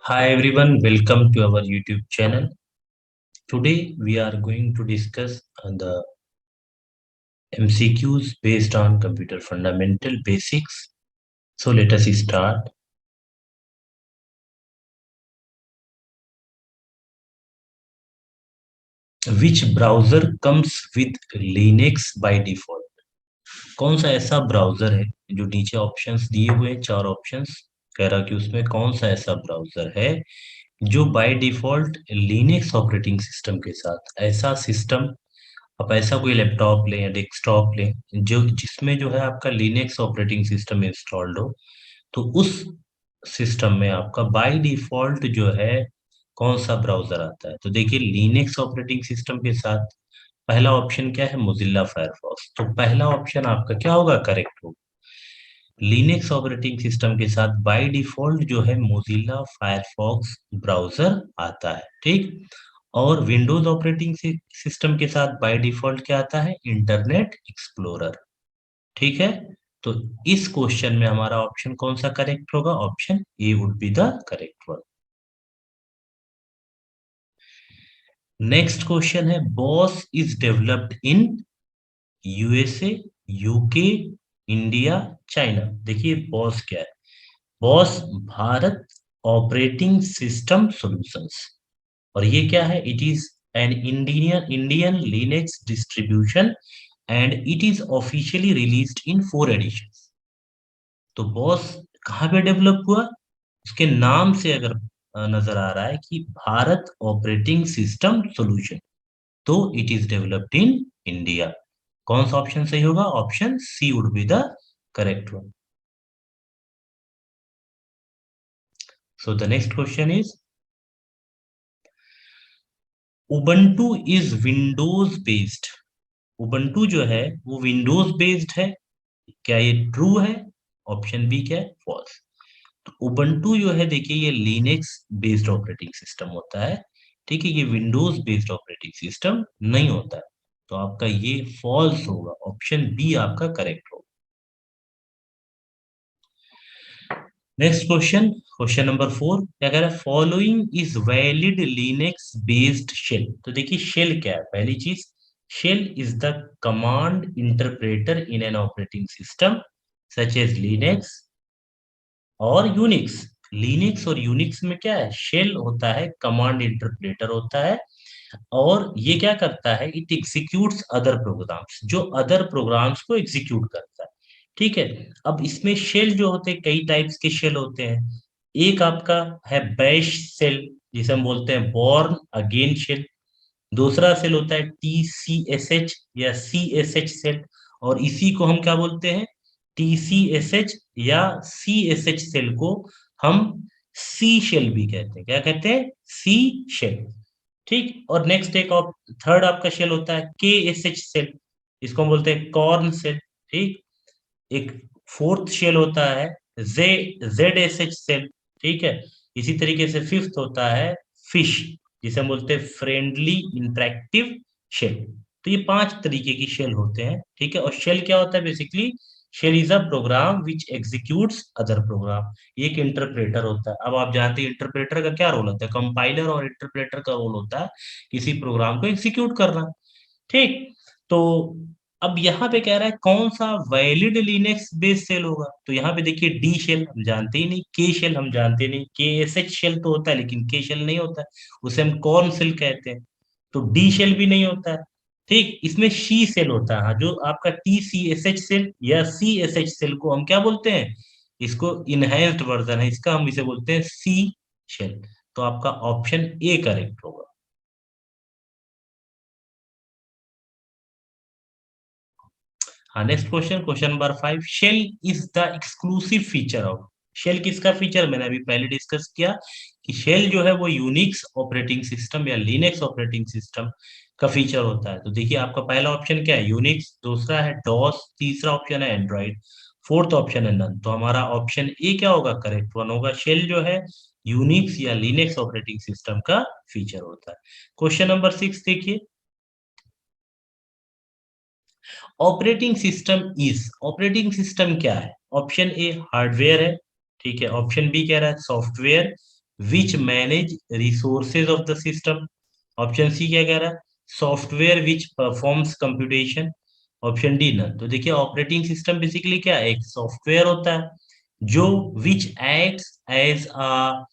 Hi everyone, welcome to our YouTube channel. Today we are going to discuss the MCQs based on computer fundamental basics. So let us start. Which browser comes with Linux by default? कौन सा ऐसा browser है जो नीचे options दिए हुए हैं, चार ऑप्शंस कह रहा कि उसमें कौन सा ऐसा ब्राउजर है जो by default Linux operating system के साथ ऐसा सिस्टम आप ऐसा कोई लैपटॉप लें या डेस्कटॉप लें जो जिसमें जो है आपका लिनक्स ऑपरेटिंग सिस्टम इंस्टॉल्ड हो, तो उस सिस्टम में आपका बाय डिफॉल्ट जो है कौन सा ब्राउजर आता है। तो देखिए लिनक्स ऑपरेटिंग सिस्टम के साथ पहला ऑप्शन क्या है, मोजिल्ला फायरफॉक्स। तो पहला ऑप्शन आपका क्या होगा, करेक्ट होगा। लिनक्स ऑपरेटिंग सिस्टम के साथ बाय डिफॉल्ट जो है मोजिल्ला फायरफॉक्स ब्राउजर आता है, ठीक। और विंडोज ऑपरेटिंग सिस्टम के साथ बाय डिफॉल्ट क्या आता है, इंटरनेट एक्सप्लोरर, ठीक है। तो इस क्वेश्चन में हमारा ऑप्शन कौन सा करेक्ट होगा, option A would be the correct one. Next question है, BOSS is developed in USA, UK, India, China. देखिए बॉस क्या है, BOSS Bharat operating system solutions, और ये क्या है, it is an Indian Indian Linux distribution and it is officially released in 4 editions. तो BOSS कहाँ पे डेवलप हुआ, उसके नाम से अगर नजर आ रहा है कि भारत ऑपरेटिंग सिस्टम सॉल्यूशन, तो it is developed in India. कौन सा ऑप्शन सही होगा, option C would be the correct one. So the next question is, Ubuntu is Windows based. Ubuntu जो है वो विंडोज बेस्ड है, क्या ये ट्रू है, ऑप्शन बी क्या है, फॉल्स। तो उबंटू जो है देखिए ये लिनक्स बेस्ड ऑपरेटिंग सिस्टम होता है, ठीक है, ये विंडोज बेस्ड ऑपरेटिंग सिस्टम नहीं होता है। तो आपका ये फॉल्स होगा, ऑप्शन बी आपका करेक्ट होगा। नेक्स्ट क्वेश्चन, क्वेश्चन नंबर 4 क्या कह रहा है, following is valid Linux based shell. तो देखिए शेल क्या है, पहली चीज, shell is the command interpreter in an operating system such as Linux और यूनिक्स। लिनक्स और यूनिक्स में क्या है, शेल होता है, कमांड इंटरप्रेटर होता है, और ये क्या करता है, इट एग्जीक्यूट्स अदर प्रोग्राम्स, जो अदर प्रोग्राम्स को एग्जीक्यूट करता है, ठीक है। अब इसमें शेल जो होते हैं, कई टाइप्स के शेल होते हैं। एक आपका है बैश शेल, जिसे हम बोलते हैं बॉर्न अगेन शेल। दूसरा सेल होता है TCSH या CSH सेल, और इसी को हम क्या बोलते हैं, TCSH या CSH सेल को हम सी शेल भी कहते हैं। क्या कहते हैं, सी शेल, ठीक। और नेक्स्ट एक और थर्ड आपका शेल होता है KSH सेल, इसको हम बोलते हैं कॉर्न सेल, ठीक। एक फोर्थ शेल होता है ZSH सेल, ठीक है। इसी तरीके से फिफ्थ होता है फिश, जिसे हम बोलते हैं फ्रेंडली इंटरेक्टिव शेल। तो ये 5 तरीके की शेल होते हैं, ठीक है। और शेल क्या होता है, basically shell is a program which executes other program. ये एक इंटरप्रेटर होता है। अब आप जानते हैं इंटरप्रेटर का क्या रोल होता है, कंपाइलर और इंटरप्रेटर का रोल होता है किसी प्रोग्राम को एग्जीक्यूट करना, ठीक। तो अब यहाँ पे कह रहा है कौन सा वैलिड लिनक्स बेस शेल होगा, तो यहाँ पे देखिए डी शेल हम जानते ही नहीं, के शेल हम जानते नहीं, के एस एच शेल तो होता है लेकिन के शेल नहीं होता है, उसे हम कॉर्न शेल कहते हैं। तो डी शेल भी नहीं होता है, ठीक। इसमें शी सेल होता है, हाँ, जो आपका TCSH सेल या CSH सेल को हम क्या बोलते हैं, इसको इनहेंस्ड वर्जन है इसका, हम इसे बोलते हैं सी शेल। तो आपका ऑप्शन ए करेक्ट होगा। हाँ, next question, question number 5, shell is the exclusive feature of. Shell किसका फीचर, मैंने अभी पहले डिस्कस किया कि शेल जो है वो यूनिक्स ऑपरेटिंग सिस्टम या लिनक्स ऑपरेटिंग सिस्टम का फीचर होता है। तो देखिए आपका पहला ऑप्शन क्या है, यूनिक्स, दूसरा है डॉस, तीसरा ऑप्शन है एंड्रॉइड, फोर्थ ऑप्शन है नन। तो हमारा ऑप्शन ए क्या होगा, करेक्ट वन होगा। शेल जो है यूनिक्स या लिनक्स ऑपरेटिंग सिस्टम का फीचर होता है। क्वेश्चन नंबर 6 देखिए, operating system is, operating system क्या है, ऑप्शन ए हार्डवेयर है, ठीक है। ऑप्शन बी कह रहा है software, which manage resources of the system. Option C क्या कह रहा है, software which performs computation. Option D none. तो देखिए ऑपरेटिंग सिस्टम बेसिकली क्या है, एक सॉफ्टवेयर होता है जो which acts as a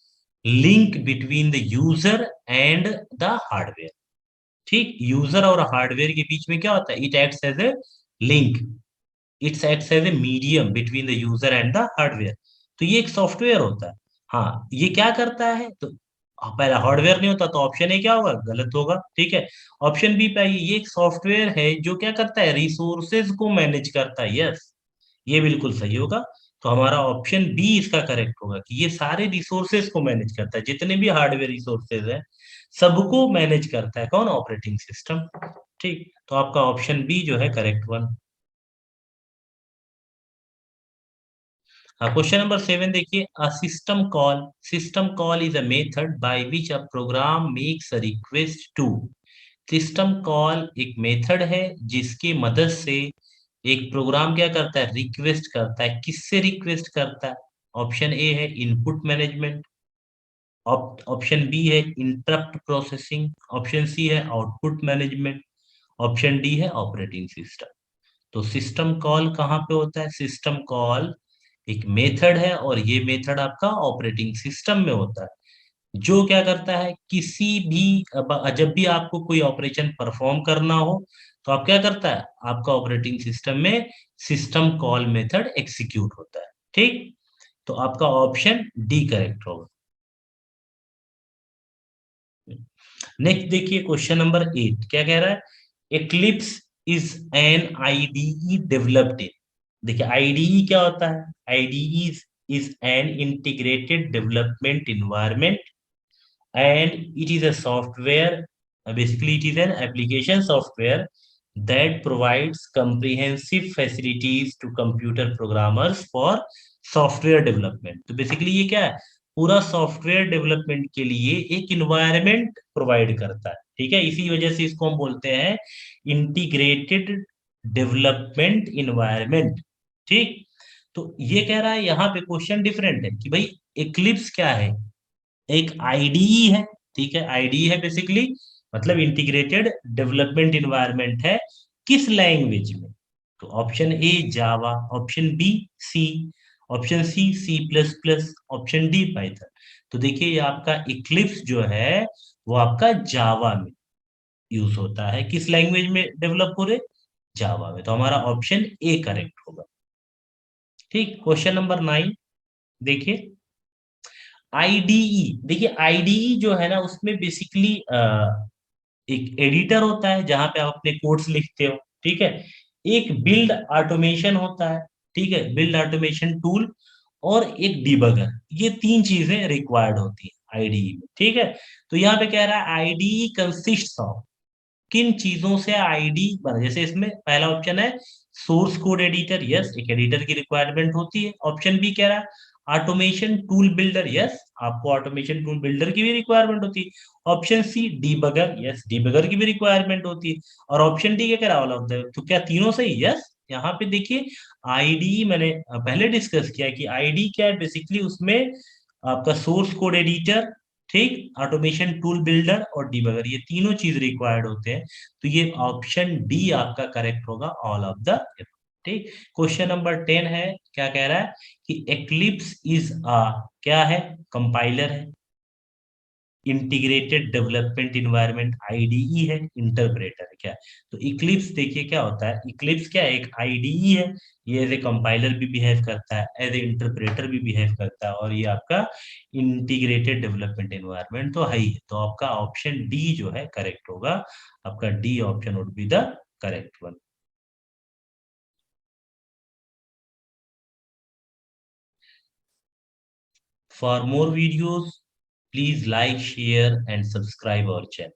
link between the user and the hardware. ठीक, यूजर और हार्डवेयर के बीच में क्या होता है, it acts as a link, it's acts as a medium between the user and the hardware. तो ये एक सॉफ्टवेयर होता है। हाँ, ये क्या करता है, तो पहला हार्डवेयर नहीं होता, तो ऑप्शन ए क्या होगा, गलत होगा। ठीक है, ऑप्शन बी पे आइए, ये एक सॉफ्टवेयर है जो क्या करता है, रिसोर्सेज को मैनेज करता है। यस, ये बिल्कुल सही होगा। तो हमारा ऑप्शन बी इसका करेक्ट होगा कि ये सारे रिसोर्सेज को मैनेज करता है, जितने भी हार्डवेयर रिसोर्सेज है सबको मैनेज करता है कौन, ऑपरेटिंग सिस्टम। ठीक, तो आपका ऑप्शन बी जो है करेक्ट वन। क्वेश्चन नंबर 7 देखिए, a system call, system call is a method by which a program makes a request to. System call एक मेथड है जिसकी मदद से एक प्रोग्राम क्या करता है, रिक्वेस्ट करता है। किससे रिक्वेस्ट करता है, ऑप्शन ए है इनपुट मैनेजमेंट, ऑप्शन बी है इंटरप्ट प्रोसेसिंग, ऑप्शन सी है आउटपुट मैनेजमेंट, ऑप्शन डी है ऑपरेटिंग सिस्टम। तो सिस्टम कॉल कहाँ पे होता है, सिस्टम कॉल एक मेथड है और ये मेथड आपका ऑपरेटिंग सिस्टम में होता है, जो क्या करता है, किसी भी जब भी आपको कोई ऑपरेशन परफॉर्म करना हो तो आप क्या करता है, आपका ऑपरेटिंग सिस्टम में सिस्टम कॉल मेथड एग्जीक्यूट होता है। ठीक, तो आपका ऑप्शन डी करेक्ट होगा। नेक्स्ट देखिए क्वेश्चन नंबर 8 क्या कह रहा है, eclipse is an IDE developed in. देखिए आईडीई क्या होता है, IDE is an integrated development environment and it is a software, basically it is an application software that provides comprehensive facilities to computer programmers for software development। तो basically ये क्या है, पूरा software development के लिए एक इन्वायरमेंट प्रोवाइड करता है। ठीक है, इसी वजह से इसको हम बोलते हैं इंटीग्रेटेड डेवलपमेंट इन्वायरमेंट। ठीक, तो ये कह रहा है यहाँ पे क्वेश्चन डिफरेंट है कि भाई एक्लिप्स क्या है, एक आईडीई है। ठीक है, आईडीई है बेसिकली मतलब इंटीग्रेटेड डेवलपमेंट इन्वायरमेंट है, किस लैंग्वेज में, तो option A Java, option B C, option C C plus plus, option D Python. तो देखिए ये आपका इक्लिप्स जो है वो आपका जावा में यूज होता है, किस लैंग्वेज में डेवलप हो रहे, जावा में। तो हमारा ऑप्शन ए करेक्ट होगा। ठीक, क्वेश्चन नंबर 9 देखिए, आईडीई, देखिए आईडीई जो है ना उसमें बेसिकली एक एडिटर होता है जहां पे आप अपने कोड्स लिखते हो। ठीक है, एक बिल्ड ऑटोमेशन होता है, ठीक है, बिल्ड ऑटोमेशन टूल, और एक डिबगर, ये तीन चीजें रिक्वायर्ड होती है आईडीई में। ठीक है, तो यहाँ पे कह रहा है आईडीई कंसिस्ट ऑफ, किन चीजों से आईडी बना, जैसे इसमें पहला ऑप्शन है सोर्स कोड एडिटर, यस एक एडिटर की रिक्वायरमेंट होती है। ऑप्शन बी कह रहा है ऑटोमेशन टूल बिल्डर, यस आपको ऑटोमेशन टूल बिल्डर की भी रिक्वायरमेंट होती है। Option C debugger, yes debugger की भी रिक्वायरमेंट होती है। और ऑप्शन डी क्या कह रहा है, ऑल ऑफ द, तो क्या तीनों सही, यस। यहाँ पे देखिए आईडी मैंने पहले डिस्कस किया कि आईडी क्या है, बेसिकली उसमें आपका सोर्स कोड एडिटर, ठीक, ऑटोमेशन टूल बिल्डर और डिबगर, ये तीनों चीज रिक्वायर्ड होते हैं। तो ये ऑप्शन डी आपका करेक्ट होगा, ऑल ऑफ द। ठीक, क्वेश्चन नंबर 10 है, क्या कह रहा है कि एक्लिप्स इज अ, क्या है, कंपाइलर है, इंटीग्रेटेड डेवलपमेंट इन्वायरमेंट आईडीई है, इंटरप्रेटर है, क्या। तो इक्लिप्स देखिए क्या होता है, इक्लिप्स क्या है, एक आईडीई है, ये एज ए कंपाइलर भी बिहेव करता है, एज ए इंटरप्रेटर भी बिहेव करता है, और ये आपका इंटीग्रेटेड डेवलपमेंट इन्वायरमेंट तो है ही है। तो आपका ऑप्शन डी जो है करेक्ट होगा, आपका D option would be the correct one. For more videos please like share and subscribe our channel.